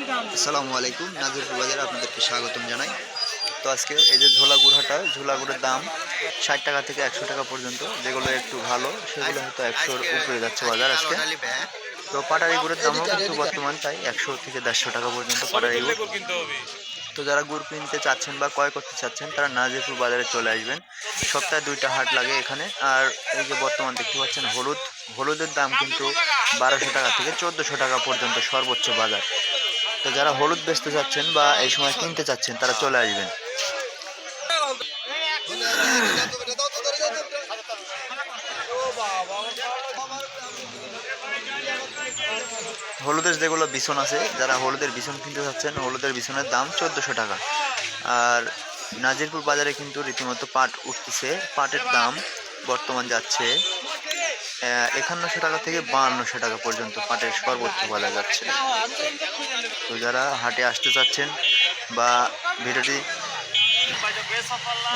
আসসালামু আলাইকুম, নাজিরপুর বাজারে আপনাদেরকে স্বাগতম জানাই। তো আজকে এই যে ঝোলা গুড়াটা, ঝোলা গুড়ের দাম ৬০ টাকা থেকে ১০০ টাকা পর্যন্ত। যেগুলো একটু ভালো সেগুলো হয়তো ১০০-র উপরে যাচ্ছে বাজার আজকে। তো পাটারি গুড়ের দামও কিন্তু বর্তমান তাই ১০০ থেকে ১৫০ টাকা পর্যন্ত পাটারি গুড়। তো যারা গুড় কিনতে চাচ্ছেন বা ক্রয় করতে চাচ্ছেন তারা নাজিরপুর বাজারে চলে আসবেন। সপ্তাহে ২টা হাট লাগে এখানে। আর এই যে বর্তমান দেখতে পাচ্ছেন হলুদের দাম কিন্তু ১২০০ টাকা থেকে ১৪০০ টাকা পর্যন্ত সর্বোচ্চ বাজার। তো যারা হলুদ বেচতে চাচ্ছেন বা এই সময় কিনতে চাচ্ছেন তারা চলে আসবেন। হলুদের যেগুলো বিছন আছে, যারা হলুদের বিছন কিনতে চাচ্ছেন, হলুদের বিছনের দাম ১৪০০ টাকা। আর নাজিরপুর বাজারে কিন্তু রীতিমতো পাট উঠতেছে। পাটের দাম বর্তমান যাচ্ছে ৫১০০ টাকা থেকে ৫২০০ টাকা পর্যন্ত পাটের সর্বোচ্চ বাজার যাচ্ছে। তো যারা হাটে আসতে চাচ্ছেন বা ভিডিওটি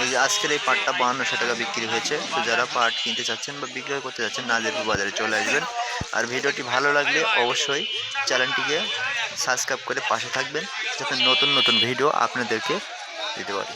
এই যে আজকের এই পাটটা ৫২০০ টাকা বিক্রি হয়েছে। তো যারা পাট কিনতে চাচ্ছেন বা বিক্রয় করতে চাচ্ছেন নাজিরপুর বাজারে চলে আসবেন। আর ভিডিওটি ভালো লাগলে অবশ্যই চ্যানেলটিকে সাবস্ক্রাইব করে পাশে থাকবেন, যাতে নতুন নতুন ভিডিও আপনাদেরকে দিতে পারি।